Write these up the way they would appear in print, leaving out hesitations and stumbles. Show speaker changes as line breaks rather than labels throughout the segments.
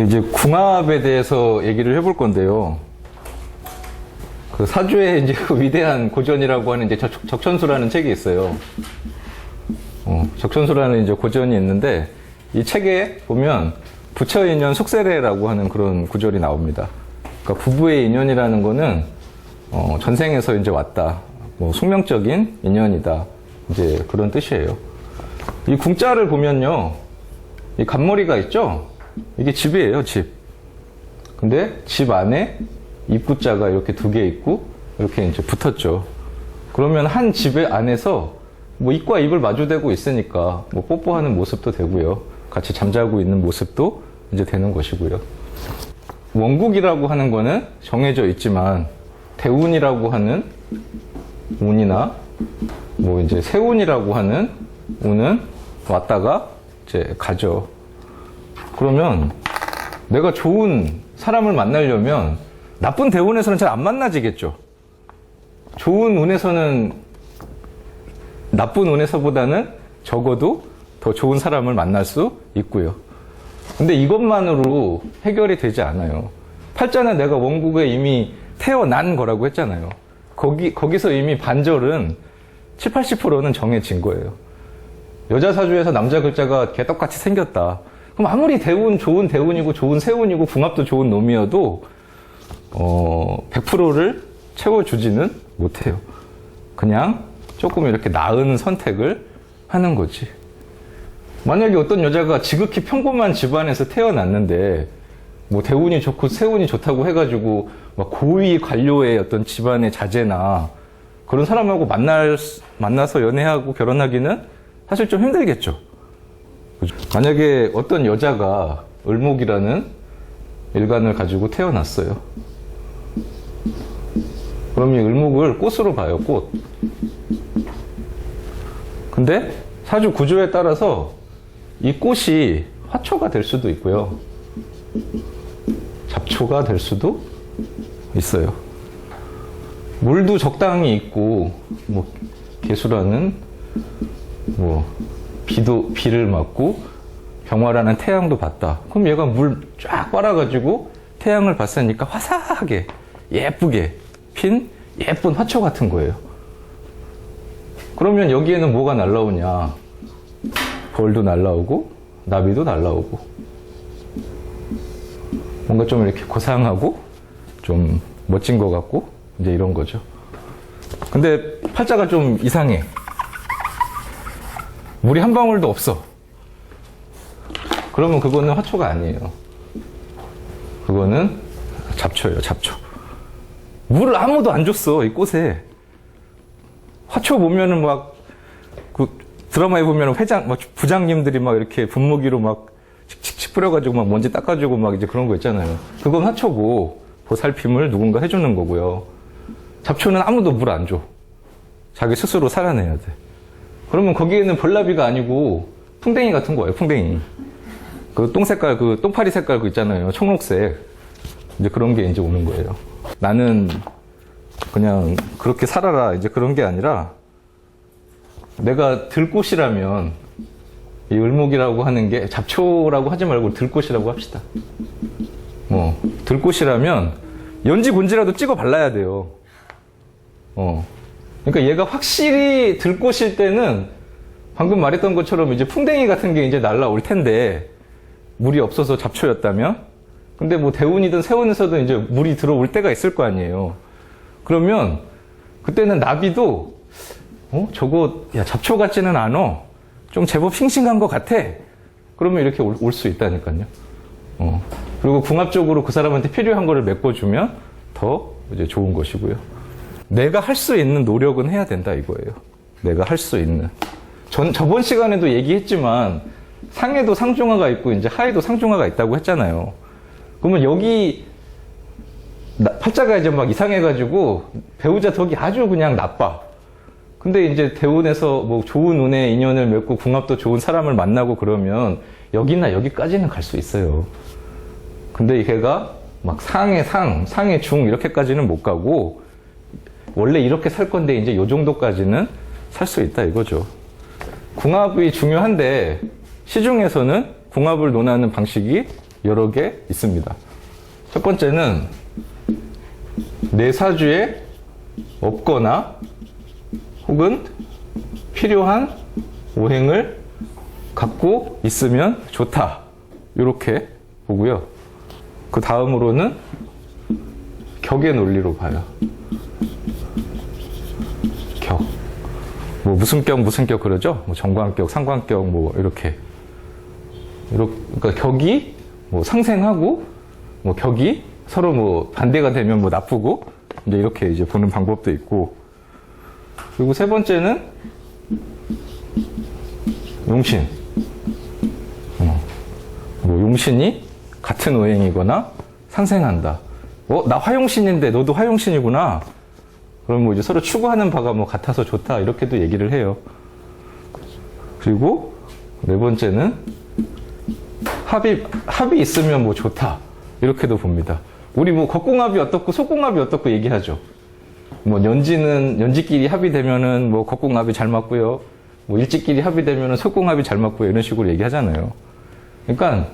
이제 궁합에 대해서 얘기를 해볼 건데요. 그 사주의 이제 그 위대한 고전이라고 하는 이제 적천수라는 책이 있어요. 적천수라는 이제 고전이 있는데 이 책에 보면 부처인연 숙세례라고 하는 그런 구절이 나옵니다. 그러니까 부부의 인연이라는 거는 전생에서 이제 왔다. 뭐 숙명적인 인연이다. 이제 그런 뜻이에요. 이 궁자를 보면요. 이 간머리가 있죠? 이게 집이에요, 집. 근데 집 안에 입구자가 이렇게 두 개 있고 이렇게 이제 붙었죠. 그러면 한 집의 안에서 뭐 입과 입을 마주대고 있으니까 뭐 뽀뽀하는 모습도 되고요. 같이 잠자고 있는 모습도 이제 되는 것이고요. 원국이라고 하는 거는 정해져 있지만 대운이라고 하는 운이나 뭐 이제 세운이라고 하는 운은 왔다가 이제 가죠. 그러면 내가 좋은 사람을 만나려면 나쁜 대운에서는 잘 안 만나지겠죠. 좋은 운에서는 나쁜 운에서보다는 적어도 더 좋은 사람을 만날 수 있고요. 근데 이것만으로 해결이 되지 않아요. 팔자는 내가 원국에 이미 태어난 거라고 했잖아요. 거기서 이미 반절은 7, 80%는 정해진 거예요. 여자 사주에서 남자 글자가 개떡같이 생겼다. 그럼 아무리 대운 좋은 대운이고 좋은 세운이고 궁합도 좋은 놈이어도 100%를 채워주지는 못해요. 그냥 조금 이렇게 나은 선택을 하는 거지. 만약에 어떤 여자가 지극히 평범한 집안에서 태어났는데 뭐 대운이 좋고 세운이 좋다고 해가지고 막 고위 관료의 어떤 집안의 자제나 그런 사람하고 만나서 연애하고 결혼하기는 사실 좀 힘들겠죠. 만약에 어떤 여자가 을목이라는 일간을 가지고 태어났어요. 그럼 이 을목을 꽃으로 봐요, 꽃. 근데 사주 구조에 따라서 이 꽃이 화초가 될 수도 있고요. 잡초가 될 수도 있어요. 물도 적당히 있고, 뭐, 개수라는, 뭐, 비를 맞고, 병화라는 태양도 봤다. 그럼 얘가 물 쫙 빨아가지고 태양을 봤으니까 화사하게, 예쁘게 핀 예쁜 화초 같은 거예요. 그러면 여기에는 뭐가 날라오냐? 벌도 날라오고, 나비도 날라오고. 뭔가 좀 이렇게 고상하고, 좀 멋진 것 같고, 이제 이런 거죠. 근데 팔자가 좀 이상해. 물이 한 방울도 없어. 그러면 그거는 화초가 아니에요. 그거는 잡초예요, 잡초. 물을 아무도 안 줬어, 이 꽃에. 화초 보면은 막, 그 드라마에 보면은 부장님들이 막 이렇게 분무기로 막 칙칙칙 뿌려가지고 막 먼지 닦아주고 막 이제 그런 거 있잖아요. 그건 화초고, 보살핌을 누군가 해주는 거고요. 잡초는 아무도 물 안 줘. 자기 스스로 살아내야 돼. 그러면 거기에는 벌나비가 아니고 풍뎅이 같은 거예요, 풍뎅이. 그 똥 색깔, 그 똥파리 색깔 그 있잖아요. 청록색. 이제 그런 게 이제 오는 거예요. 나는 그냥 그렇게 살아라. 이제 그런 게 아니라 내가 들꽃이라면 이 을목이라고 하는 게 잡초라고 하지 말고 들꽃이라고 합시다. 들꽃이라면 연지 곤지라도 찍어 발라야 돼요. 그러니까 얘가 확실히 들꽃일 때는 방금 말했던 것처럼 이제 풍뎅이 같은 게 이제 날라올 텐데 물이 없어서 잡초였다면 근데 뭐 대운이든 세운에서도 이제 물이 들어올 때가 있을 거 아니에요. 그러면 그때는 나비도 저거 야 잡초 같지는 않아. 좀 제법 싱싱한 것 같아. 그러면 이렇게 올 수 있다니까요. 그리고 궁합적으로 그 사람한테 필요한 거를 메꿔주면 더 이제 좋은 것이고요. 내가 할 수 있는 노력은 해야 된다 이거예요. 내가 할 수 있는. 저번 시간에도 얘기했지만 상에도 상중하가 있고 이제 하에도 상중하가 있다고 했잖아요. 그러면 여기 팔자가 이제 막 이상해가지고 배우자 덕이 아주 그냥 나빠. 근데 이제 대운에서 뭐 좋은 운의 인연을 맺고 궁합도 좋은 사람을 만나고 그러면 여기나 여기까지는 갈 수 있어요. 근데 걔가 막 상의 중 이렇게까지는 못 가고 원래 이렇게 살 건데 이제 요 정도까지는 살 수 있다 이거죠. 궁합이 중요한데 시중에서는 궁합을 논하는 방식이 여러 개 있습니다. 첫 번째는 내 사주에 없거나 혹은 필요한 오행을 갖고 있으면 좋다. 이렇게 보고요. 그 다음으로는 격의 논리로 봐요. 격. 뭐 무슨 격 그러죠? 뭐 정관격, 상관격 뭐 이렇게. 그러니까 격이 뭐 상생하고 뭐 격이 서로 뭐 반대가 되면 뭐 나쁘고 이제 이렇게 이제 보는 방법도 있고. 그리고 세 번째는 용신. 뭐 용신이 같은 오행이거나 상생한다. 나 화용신인데 너도 화용신이구나. 그럼 뭐 이제 서로 추구하는 바가 뭐 같아서 좋다. 이렇게도 얘기를 해요. 그리고 네 번째는 합이 있으면 뭐 좋다. 이렇게도 봅니다. 우리 뭐 겉궁합이 어떻고 속궁합이 어떻고 얘기하죠. 뭐 연지끼리 합이 되면은 뭐 겉궁합이 잘 맞고요. 뭐 일지끼리 합이 되면은 속궁합이 잘 맞고요. 이런 식으로 얘기하잖아요. 그러니까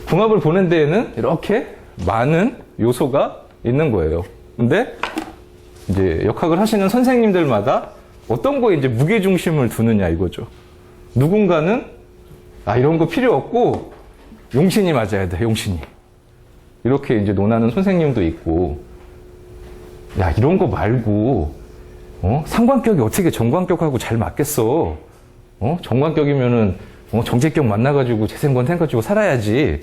궁합을 보는 데에는 이렇게 많은 요소가 있는 거예요. 근데 이제 역학을 하시는 선생님들마다 어떤 거에 이제 무게중심을 두느냐 이거죠. 누군가는 이런 거 필요 없고 용신이 맞아야 돼, 용신이. 이렇게 이제 논하는 선생님도 있고, 이런 거 말고 상관격이 어떻게 정관격하고 잘 맞겠어? 정관격이면은 정제격 만나가지고 재생권 해가지고 살아야지.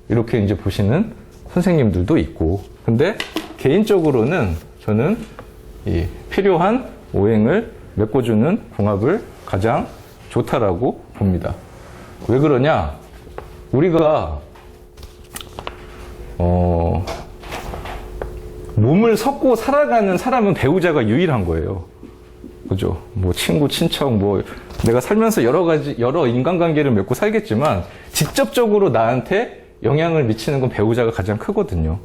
이렇게 이제 보시는 선생님들도 있고. 근데 개인적으로는 저는 이 필요한 오행을 메꿔주는 궁합을 가장 좋다라고 봅니다. 왜 그러냐? 우리가 몸을 섞고 살아가는 사람은 배우자가 유일한 거예요. 그죠? 뭐 친구, 친척, 뭐 내가 살면서 여러 인간관계를 맺고 살겠지만 직접적으로 나한테 영향을 미치는 건 배우자가 가장 크거든요.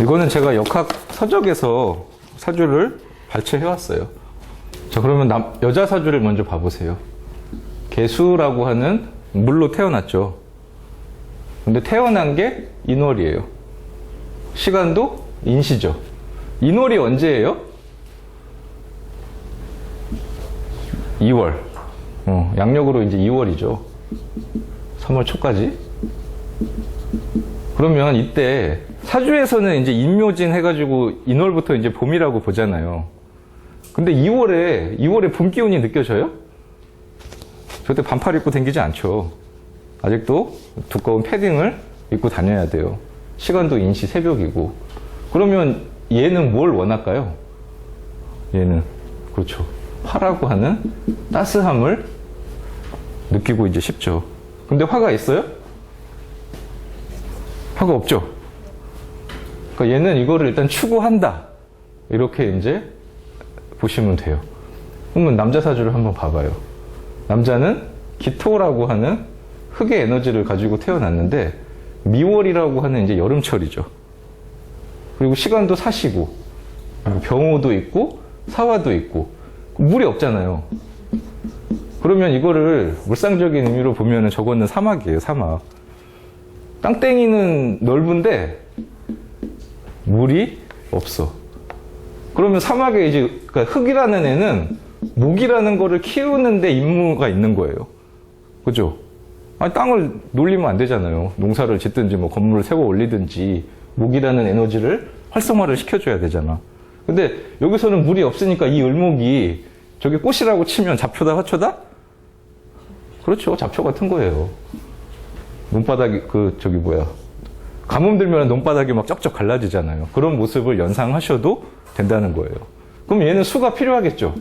이거는 제가 역학 서적에서 사주를 발췌해 왔어요. 자, 그러면 여자 사주를 먼저 봐보세요. 개수라고 하는 물로 태어났죠. 근데 태어난 게 인월이에요. 시간도 인시죠. 인월이 언제예요? 2월. 양력으로 이제 2월이죠. 3월 초까지. 그러면 이때 사주에서는 이제 인묘진 해가지고 인월부터 이제 봄이라고 보잖아요. 근데 2월에 봄 기운이 느껴져요? 절대 반팔 입고 다니지 않죠. 아직도 두꺼운 패딩을 입고 다녀야 돼요. 시간도 인시 새벽이고. 그러면 얘는 뭘 원할까요? 얘는 그렇죠. 화라고 하는 따스함을 느끼고 이제 싶죠. 근데 화가 있어요? 화가 없죠. 그러니까 얘는 이거를 일단 추구한다. 이렇게 이제 보시면 돼요. 그러면 남자 사주를 한번 봐봐요. 남자는 기토라고 하는 흑의 에너지를 가지고 태어났는데 미월이라고 하는 이제 여름철이죠. 그리고 시간도 사시고 병호도 있고 사화도 있고 물이 없잖아요. 그러면 이거를 물상적인 의미로 보면은 저거는 사막이에요, 사막. 땅땡이는 넓은데 물이 없어. 그러면 사막에 이제 그러니까 흙이라는 애는 목이라는 거를 키우는데 임무가 있는 거예요. 그죠? 땅을 놀리면 안 되잖아요. 농사를 짓든지 뭐 건물을 세워 올리든지 목이라는 에너지를 활성화를 시켜줘야 되잖아. 근데 여기서는 물이 없으니까 이 을목이 저기 꽃이라고 치면 잡초다 화초다? 그렇죠. 잡초 같은 거예요. 눈바닥이 가뭄 들면 눈바닥이 막 쩍쩍 갈라지잖아요. 그런 모습을 연상하셔도 된다는 거예요. 그럼 얘는 수가 필요하겠죠.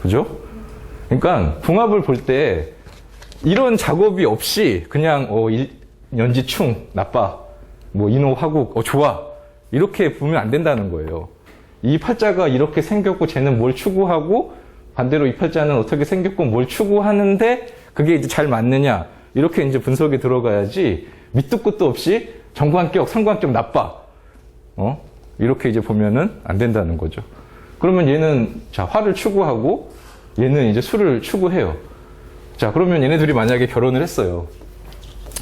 그죠? 그러니까 궁합을 볼 때 이런 작업이 없이 그냥 연지충 나빠, 뭐 인호화국 좋아 이렇게 보면 안 된다는 거예요. 이 팔자가 이렇게 생겼고 쟤는 뭘 추구하고 반대로 이 팔자는 어떻게 생겼고 뭘 추구하는데 그게 이제 잘 맞느냐 이렇게 이제 분석이 들어가야지 밑도 끝도 없이 정관격, 상관격 나빠 이렇게 이제 보면은 안 된다는 거죠. 그러면 얘는 자 화를 추구하고 얘는 이제 수를 추구해요. 자 그러면 얘네들이 만약에 결혼을 했어요.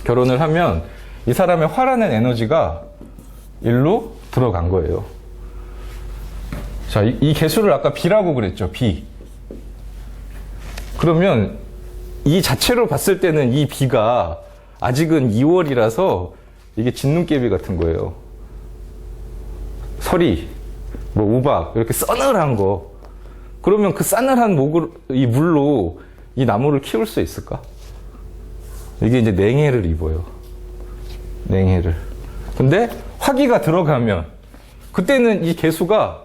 결혼을 하면 이 사람의 화라는 에너지가 일로 들어간 거예요. 자, 이 개수를 아까 B라고 그랬죠. B. 그러면 이 자체로 봤을 때는 이 B가 아직은 2월이라서 이게 진눈깨비 같은 거예요. 서리, 뭐 우박 이렇게 서늘한 거. 그러면 그 싸늘한 이 물로 이 나무를 키울 수 있을까? 이게 이제 냉해를 입어요. 냉해를. 근데 화기가 들어가면 그때는 이 개수가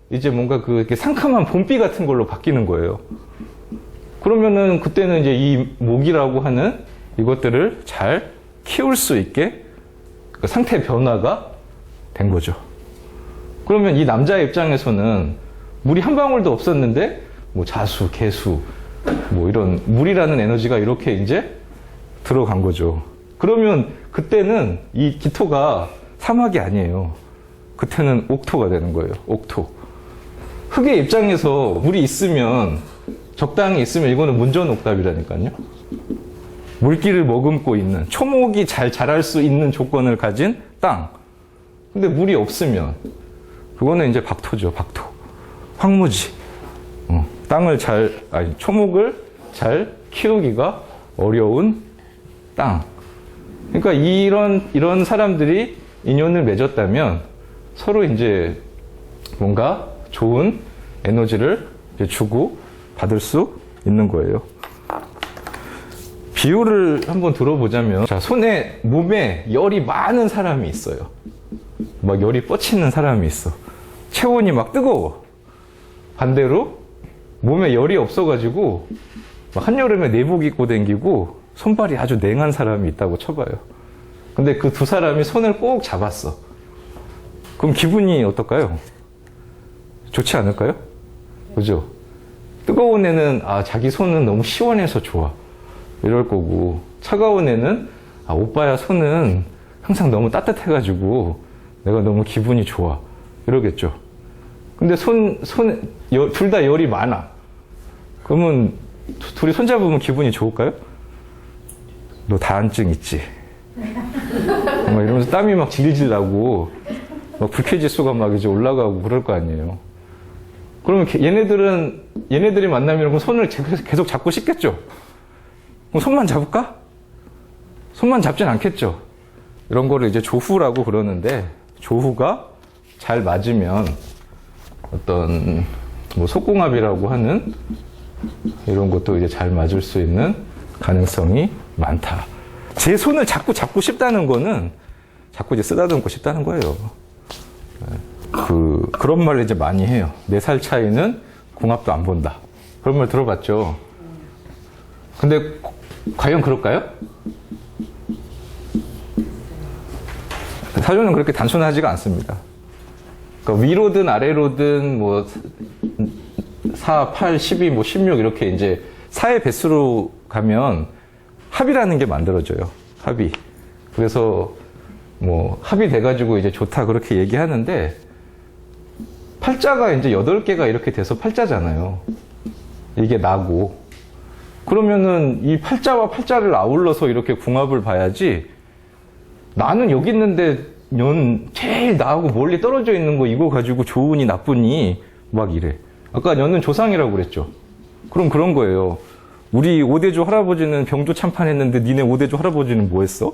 이제 뭔가 이렇게 상큼한 봄비 같은 걸로 바뀌는 거예요. 그러면은 그때는 이제 이 목이라고 하는 이것들을 잘 키울 수 있게 그 상태 변화가 된 거죠. 그러면 이 남자의 입장에서는 물이 한 방울도 없었는데 뭐 자수, 개수, 뭐 이런 물이라는 에너지가 이렇게 이제 들어간 거죠. 그러면 그때는 이 기토가 사막이 아니에요. 그때는 옥토가 되는 거예요. 옥토. 흙의 입장에서 물이 있으면 적당히 있으면 이거는 문전옥답이라니까요. 물기를 머금고 있는 초목이 잘 자랄 수 있는 조건을 가진 땅. 근데 물이 없으면 그거는 이제 박토죠. 박토. 황무지. 땅을 초목을 잘 키우기가 어려운 땅. 그러니까 이런 사람들이 인연을 맺었다면 서로 이제 뭔가 좋은 에너지를 이제 주고 받을 수 있는 거예요. 비유를 한번 들어보자면, 자, 몸에 열이 많은 사람이 있어요. 막 열이 뻗치는 사람이 있어. 체온이 막 뜨거워. 반대로 몸에 열이 없어가지고 막 한여름에 내복 입고 댕기고 손발이 아주 냉한 사람이 있다고 쳐봐요. 근데 그 두 사람이 손을 꼭 잡았어. 그럼 기분이 어떨까요? 좋지 않을까요? 그죠? 뜨거운 애는 자기 손은 너무 시원해서 좋아. 이럴 거고, 차가운 애는 오빠야 손은 항상 너무 따뜻해가지고 내가 너무 기분이 좋아. 이러겠죠. 근데 둘 다 열이 많아. 그러면 둘이 손잡으면 기분이 좋을까요? 너 다한증 있지? 막 이러면서 땀이 막 질질 나고, 막 불쾌지수가 막 이제 올라가고 그럴 거 아니에요. 그러면 얘네들이 만나면 손을 계속 잡고 싶겠죠? 그럼 손만 잡을까? 손만 잡진 않겠죠? 이런 거를 이제 조후라고 그러는데, 조후가 잘 맞으면 어떤 뭐 속궁합이라고 하는 이런 것도 이제 잘 맞을 수 있는 가능성이 많다. 제 손을 자꾸 잡고 싶다는 거는 자꾸 이제 쓰다듬고 싶다는 거예요. 그런 말을 이제 많이 해요. 4살 차이는 궁합도 안 본다. 그런 말 들어봤죠. 근데 과연 그럴까요? 사주는 그렇게 단순하지가 않습니다. 그러니까 위로든 아래로든 뭐 4, 8, 12, 뭐 16 이렇게 이제 4의 배수로 가면 합이라는 게 만들어져요. 합이. 그래서 뭐 합이 돼가지고 이제 좋다 그렇게 얘기하는데, 팔자가 이제 8개가 이렇게 돼서 팔자잖아요. 이게 나고. 그러면은 이 팔자와 팔자를 아울러서 이렇게 궁합을 봐야지, 나는 여기 있는데 년 제일 나하고 멀리 떨어져 있는 거 이거 가지고 좋으니 나쁘니 막 이래. 아까 년은 조상이라고 그랬죠. 그럼 그런 거예요. 우리 오대조 할아버지는 병조 참판했는데 니네 오대조 할아버지는 뭐 했어?